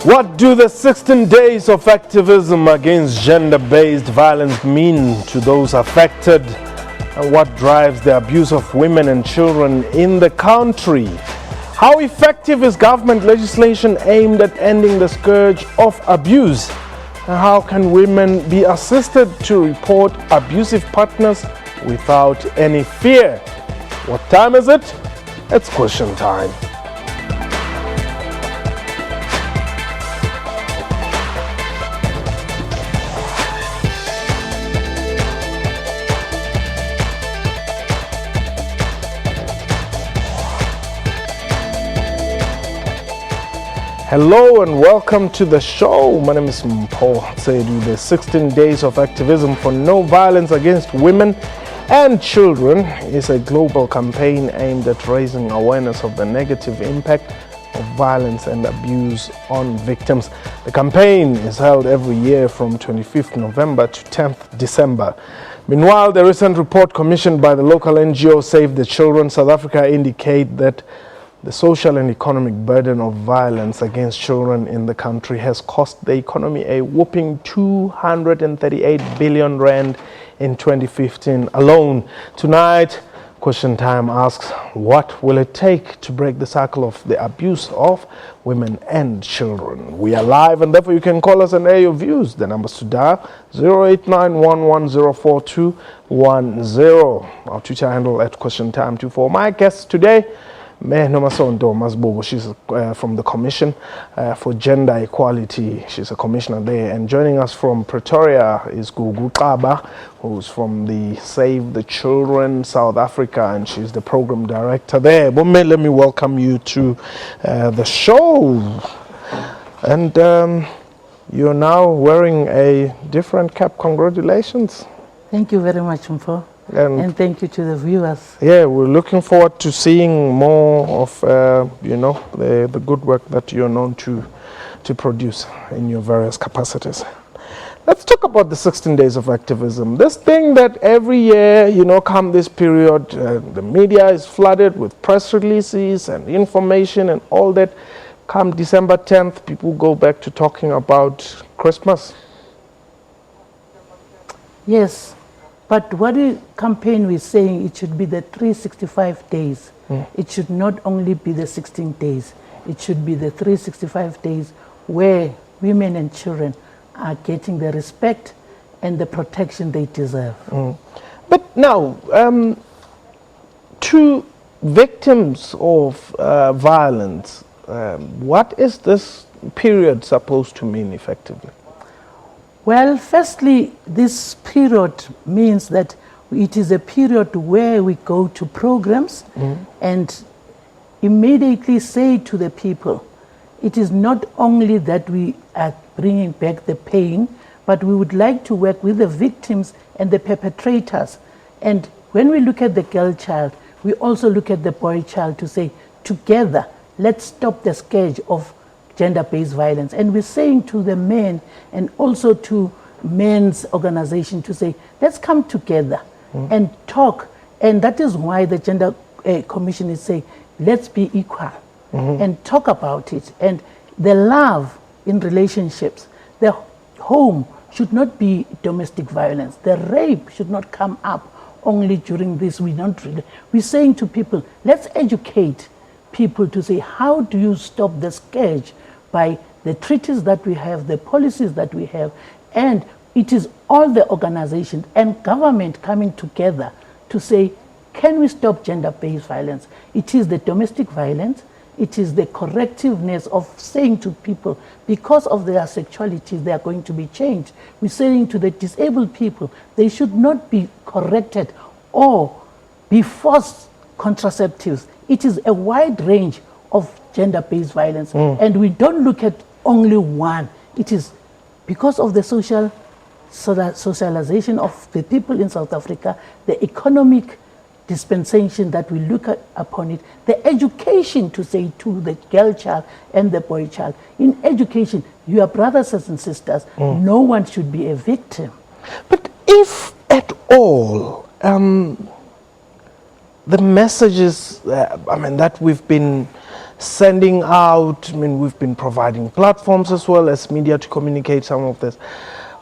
What do the 16 days of activism against gender-based violence mean to those affected? And what drives the abuse of women and children in the country? How effective is government legislation aimed at ending the scourge of abuse? And how can women be assisted to report abusive partners without any fear? What time is it? It's question time. Hello and welcome to the show. My name is Paul Seidu. The 16 Days of Activism for No Violence Against Women and Children is a global campaign aimed at raising awareness of the negative impact of violence and abuse on victims. The campaign is held every year from 25th November to 10th December. Meanwhile, the recent report commissioned by the local NGO Save the Children South Africa indicate that the social and economic burden of violence against children in the country has cost the economy a whopping 238 billion rand in 2015 alone. Tonight, Question Time asks, what will it take to break the cycle of the abuse of women and children? We are live and therefore you can call us and air your views. The numbers to dial 0891104210. Our Twitter handle at Question Time 24. My guests today, Nomasonto Masbogo, she's from the Commission for Gender Equality. She's a commissioner there. And joining us from Pretoria is Gugu Kaba, who's from the Save the Children South Africa, and she's the program director there. Bomme, let me welcome you to the show. And you're now wearing a different cap. Congratulations. Thank you very much, Mfo. And thank you to the viewers. Yeah, we're looking forward to seeing more of, the good work that you're known to produce in your various capacities. Let's talk about the 16 days of activism. This thing that every year, come this period, the media is flooded with press releases and information and all that. Come December 10th, people go back to talking about Christmas. Yes. But what the campaign was saying, it should be the 365 days. It should not only be the 16 days. It should be the 365 days where women and children are getting the respect and the protection they deserve. But now, to victims of violence, what is this period supposed to mean effectively? Well, firstly, this period means that it is a period where we go to programs and immediately say to the people, it is not only that we are bringing back the pain, but we would like to work with the victims and the perpetrators. And when we look at the girl child, we also look at the boy child to say, together, let's stop the scourge of gender-based violence. And we're saying to the men and also to men's organization to say, let's come together and talk. And that is why the Gender Commission is saying, let's be equal and talk about it. And the love in relationships, the home should not be domestic violence. The rape should not come up only during this. We're saying to people, let's educate people to say, how do you stop the scourge by the treaties that we have, the policies that we have, and it is all the organizations and government coming together to say, can we stop gender-based violence? It is the domestic violence, it is the correctiveness of saying to people, because of their sexuality, they are going to be changed. We're saying to the disabled people, they should not be corrected or be forced contraceptives. It is a wide range of gender-based violence, and we don't look at only one. It is because of the socialization of the people in South Africa, the economic dispensation that we look upon it, the education to say to the girl child and the boy child. In education, you are brothers and sisters. No one should be a victim. But if at all, the messages, that we've been sending out, I mean, we've been providing platforms as well as media to communicate some of this.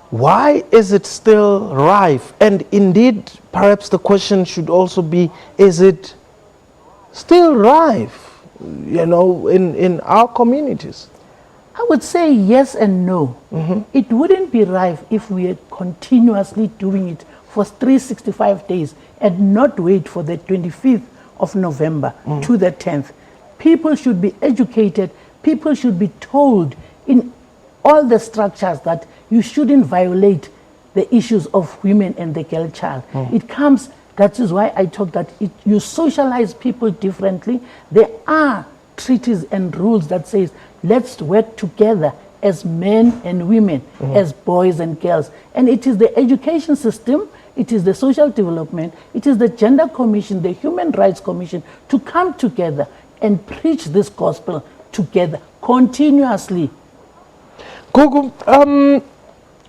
Why is it still rife? And indeed, perhaps the question should also be, is it still rife, you know, in our communities? I would say yes and no. It wouldn't be rife if we are continuously doing it for 365 days and not wait for the 25th of November to the 10th. People should be educated. People should be told in all the structures that you shouldn't violate the issues of women and the girl child. It comes, that is why I talk that you socialize people differently. There are treaties and rules that says, let's work together as men and women, as boys and girls. And it is the education system, it is the social development, it is the gender commission, the human rights commission to come together and preach this gospel together continuously. Gugu,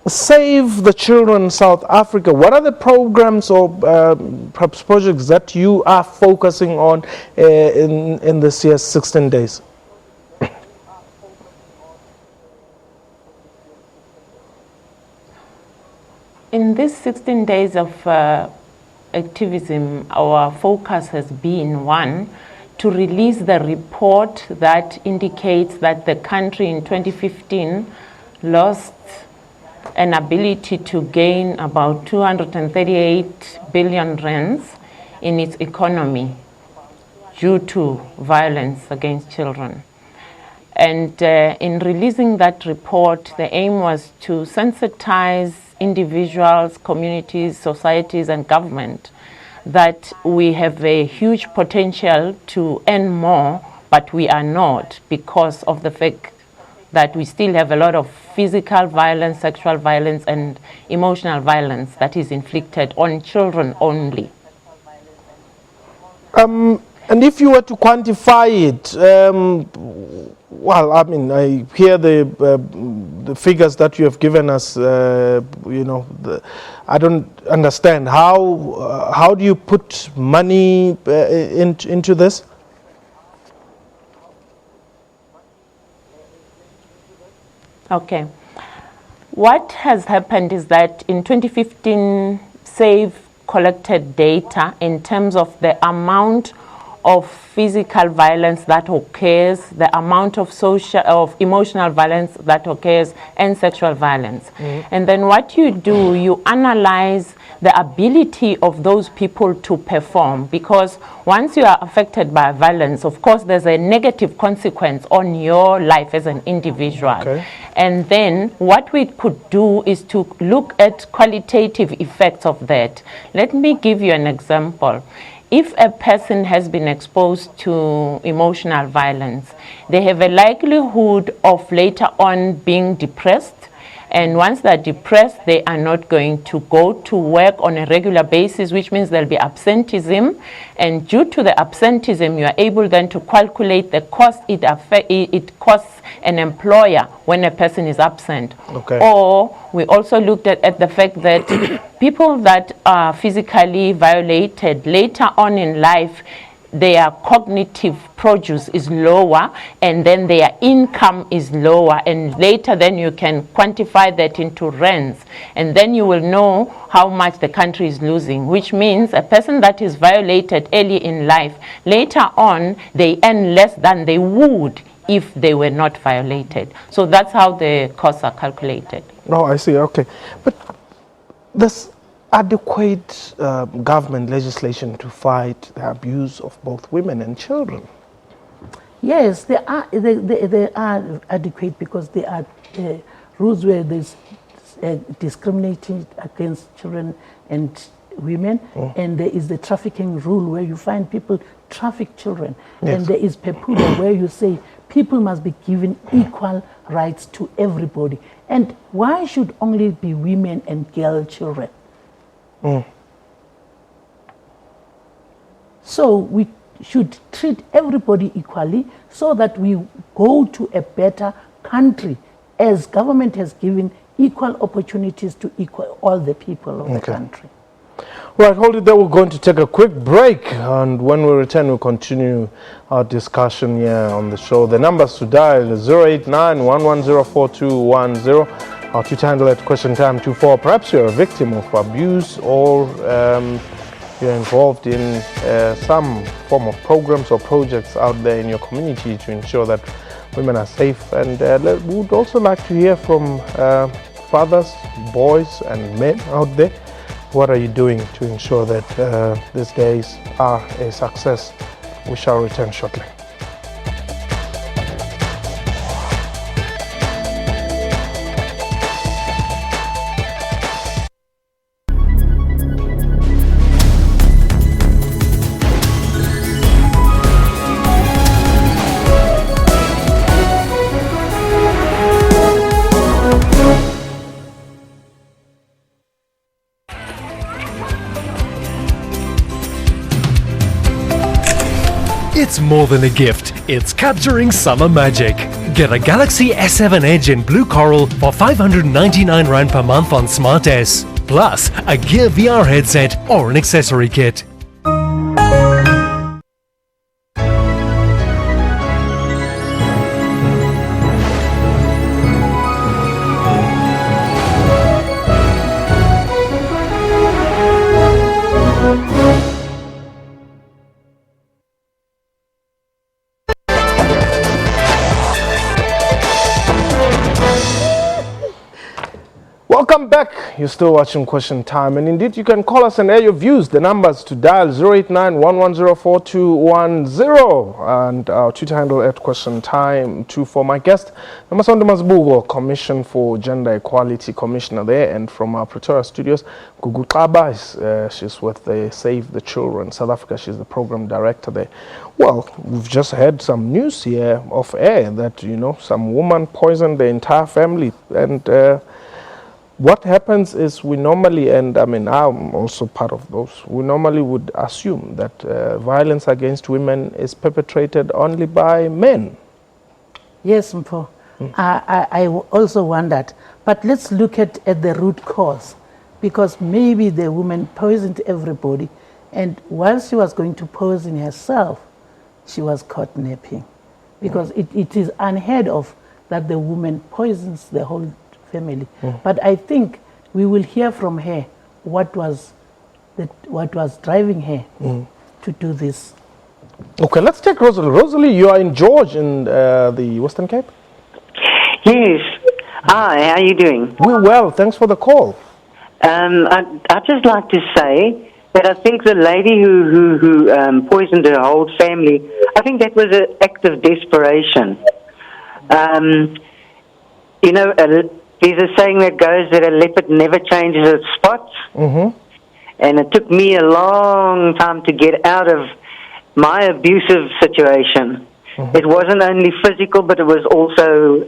Save the Children South Africa, what are the programs or perhaps projects that you are focusing on in this year's 16 days? In these 16 days of activism, our focus has been, one, to release the report that indicates that the country in 2015 lost an ability to gain about 238 billion rands in its economy due to violence against children. And in releasing that report, the aim was to sensitize individuals, communities, societies, and government that we have a huge potential to earn more, but we are not, because of the fact that we still have a lot of physical violence, sexual violence, and emotional violence that is inflicted on children only. And if you were to quantify it, well, I mean, I hear the figures that you have given us. You know, I don't understand how do you put money into this? Okay. What has happened is that in 2015, SAVE collected data in terms of the amount of physical violence that occurs, the amount of emotional violence that occurs, and sexual violence. And then what you do, you analyze the ability of those people to perform, because once you are affected by violence, of course, there's a negative consequence on your life as an individual. Okay. And then what we could do is to look at qualitative effects of that. Let me give you an example. If a person has been exposed to emotional violence, they have a likelihood of later on being depressed. And once they're depressed, they are not going to go to work on a regular basis, which means there'll be absenteeism. And due to the absenteeism, you are able then to calculate the cost it costs an employer when a person is absent. Okay. Or we also looked at the fact that people that are physically violated later on in life, their cognitive produce is lower, and then their income is lower, and later then you can quantify that into rands, and then you will know how much the country is losing, which means a person that is violated early in life, later on they earn less than they would if they were not violated. So that's how the costs are calculated. Oh, I see. Okay. But this adequate government legislation to fight the abuse of both women and children? Yes, they are adequate, because there are rules where there's discriminating against children and women, and there is the trafficking rule where you find people traffic children, and there is PEPUDA where you say people must be given equal rights to everybody. And why should only be women and girl children? So we should treat everybody equally, so that we go to a better country, as government has given equal opportunities to all the people of the country. Right, hold it there. We're going to take a quick break, and when we return, we'll continue our discussion here on the show. The numbers to dial is 089-110-4210. Our Twitter handle at QuestionTime24. Perhaps you're a victim of abuse, or you're involved in some form of programs or projects out there in your community to ensure that women are safe. And we would also like to hear from fathers, boys, and men out there. What are you doing to ensure that these days are a success? We shall return shortly. It's more than a gift, it's capturing summer magic. Get a Galaxy S7 Edge in blue coral for 599 Rand per month on Smart S, plus a Gear VR headset or an accessory kit. Welcome back. You're still watching Question Time, and indeed you can call us and air your views. The numbers to dial 089-110-4210 and our Twitter handle at Question Time 24. My guest, Namasondo Mazbugo, Commission for Gender Equality Commissioner there, and from our Pretoria studios, Gugu Xaba, she's with the Save the Children South Africa. She's the program director there. Well, we've just had some news here off air that, you know, some woman poisoned the entire family, and what happens is we normally, and I mean I'm also part of those, we normally would assume that violence against women is perpetrated only by men. Yes, Mpho. I also wondered. But let's look at the root cause, because maybe the woman poisoned everybody, and while she was going to poison herself, she was caught napping. Because it is unheard of that the woman poisons the whole family. But I think we will hear from her what was driving her to do this. Okay, let's take Rosalie. Rosalie, you are in George in the Western Cape? Yes. Hi, how are you doing? We're well, thanks for the call. I'd just like to say that I think the lady who poisoned her whole family, I think that was an act of desperation. You know, there's a saying that goes that a leopard never changes its spots. And it took me a long time to get out of my abusive situation. It wasn't only physical, but it was also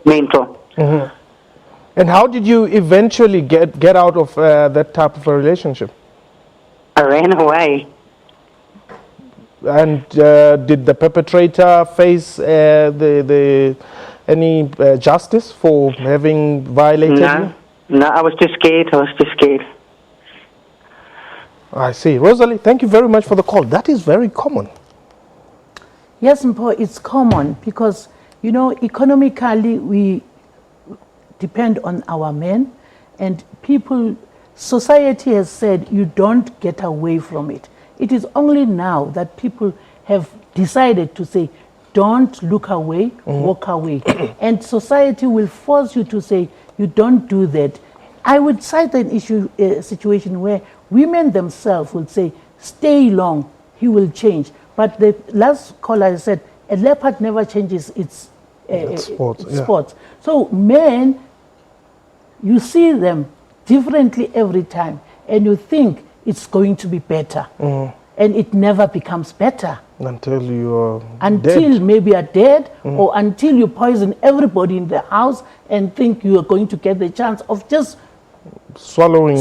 mental. And how did you eventually get out of that type of a relationship? I ran away. And did the perpetrator face any justice for having violated you? No, I was too scared. I see. Rosalie, thank you very much for the call. That is very common. Yes, Mpho, it's common because, you know, economically we depend on our men, and society has said you don't get away from it. It is only now that people have decided to say, don't look away, walk away. And society will force you to say, you don't do that. I would cite a situation where women themselves would say, stay long, he will change. But the last caller said, a leopard never changes its spots. So men, you see them differently every time, and you think it's going to be better. And it never becomes better. Until you are dead. Maybe you're dead, or until you poison everybody in the house and think you are going to get the chance of just swallowing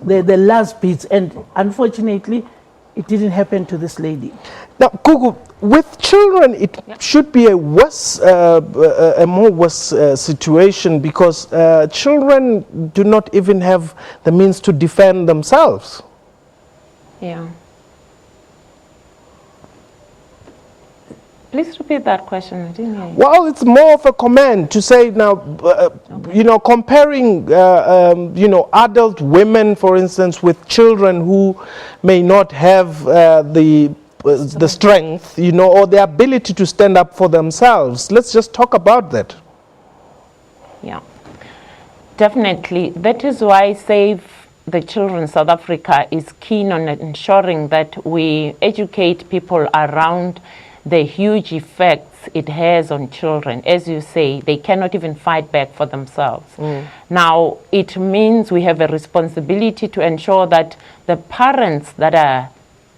the last bits. And unfortunately, it didn't happen to this lady. Now, Gugu, with children, it should be a worse, a more worse situation, because children do not even have the means to defend themselves. Yeah. Please repeat that question. I didn't hear you. Well, it's more of a comment to say now, you know, comparing, you know, adult women, for instance, with children who may not have the strength, you know, or the ability to stand up for themselves. Let's just talk about that. Yeah, definitely. That is why Save the Children South Africa is keen on ensuring that we educate people around the huge effects it has on children. As you say, they cannot even fight back for themselves. Now, it means we have a responsibility to ensure that the parents that are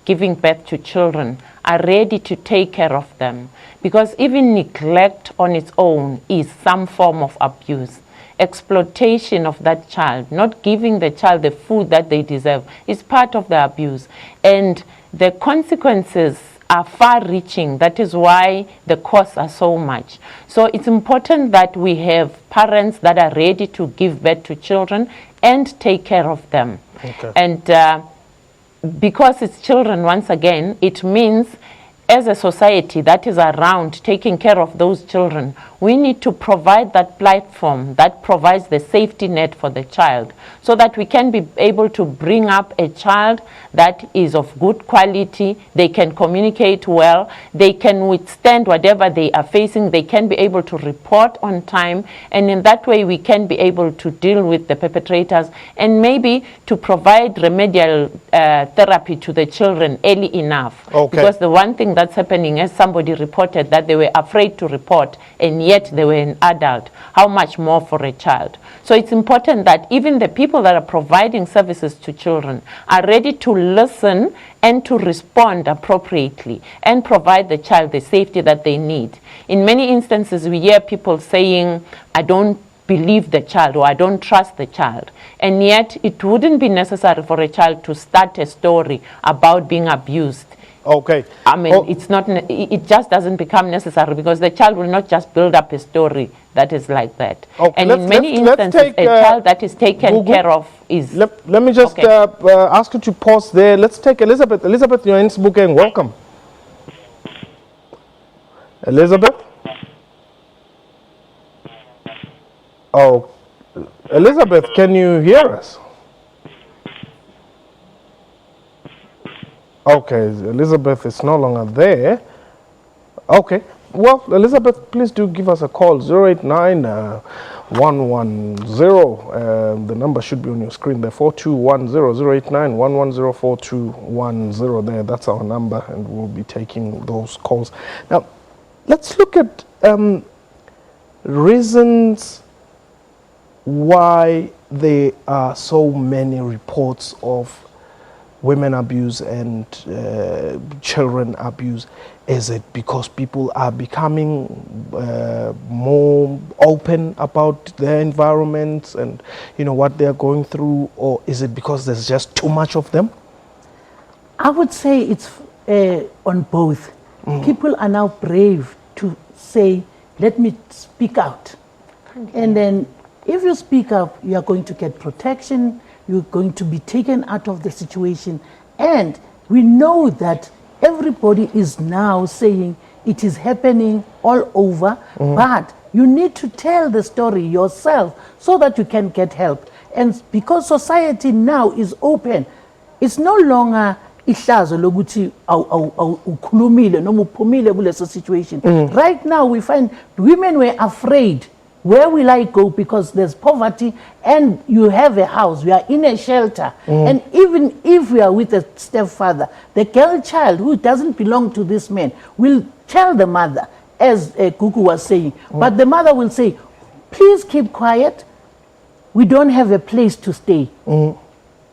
giving birth to children are ready to take care of them, because even neglect on its own is some form of abuse. Exploitation of that child, not giving the child the food that they deserve, is part of the abuse. And the consequences are far-reaching. That is why the costs are so much. So it's important that we have parents that are ready to give birth to children and take care of them. Okay. And because it's children, once again, it means as a society that is around taking care of those children, we need to provide that platform that provides the safety net for the child, so that we can be able to bring up a child that is of good quality, they can communicate well, they can withstand whatever they are facing, they can be able to report on time, and in that way we can be able to deal with the perpetrators and maybe to provide remedial therapy to the children early enough. Okay. Because the one thing that's happening, as somebody reported, that they were afraid to report, and yet they were an adult. How much more for a child? So it's important that even the people that are providing services to children are ready to listen and to respond appropriately and provide the child the safety that they need. In many instances, we hear people saying, I don't believe the child, or I don't trust the child. And yet it wouldn't be necessary for a child to start a story about being abused. Okay. I mean, it's not, it just doesn't become necessary, because the child will not just build up a story that is like that. Okay, and in many instances, a child that is taken care of is... Let me just ask you to pause there. Let's take Elizabeth. Elizabeth, you're in Spokane. Welcome. Elizabeth? Oh, Elizabeth, can you hear us? Okay, Elizabeth is no longer there. Okay, well, Elizabeth, please do give us a call, 089 110. The number should be on your screen there, 4210 089 110 4210 there. That's our number, and we'll be taking those calls. Now, let's look at reasons why there are so many reports of women abuse and children abuse. Is it because people are becoming more open about their environments and, you know, what they're going through, or is it because there's just too much of them? I would say it's on both. People are now brave to say, let me speak out. And then if you speak up, you are going to get protection, you're going to be taken out of the situation. And we know that everybody is now saying it is happening all over, but you need to tell the story yourself so that you can get help. And because society now is open, it's no longer ihlazo lokuthi ukhulumile noma uphumile kuleso situation. Right now we find women were afraid. Where will I go? Because there's poverty and you have a house, we are in a shelter. And even if we are with a stepfather, the girl child who doesn't belong to this man will tell the mother, as Kuku was saying, but the mother will say, please keep quiet, we don't have a place to stay.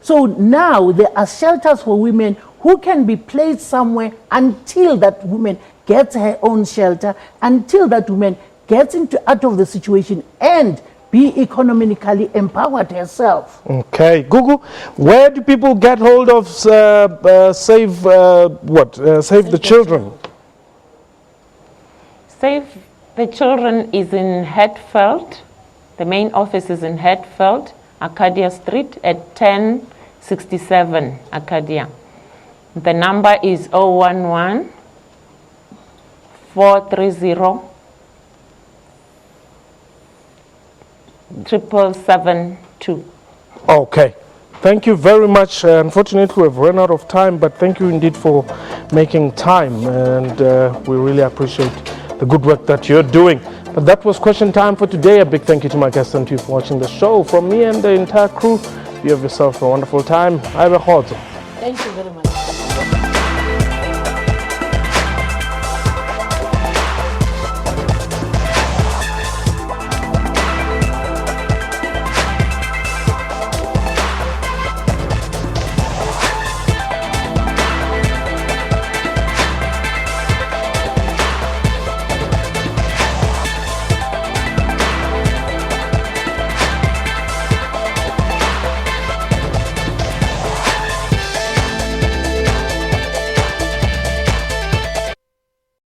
So now there are shelters for women who can be placed somewhere until that woman gets her own shelter, until that woman gets out of the situation and be economically empowered herself. Okay, Gugu, where do people get hold of Save the Children? Save the Children is in Hatfield. The main office is in Hatfield, Arcadia Street at 1067 Arcadia. The number is 011 430 772. Okay. Thank you very much. Unfortunately, we've run out of time, but thank you indeed for making time, and we really appreciate the good work that you're doing. But that was question time for today. A big thank you to my guests and to you for watching the show. From me and the entire crew, you have yourself a wonderful time. Thank you very much.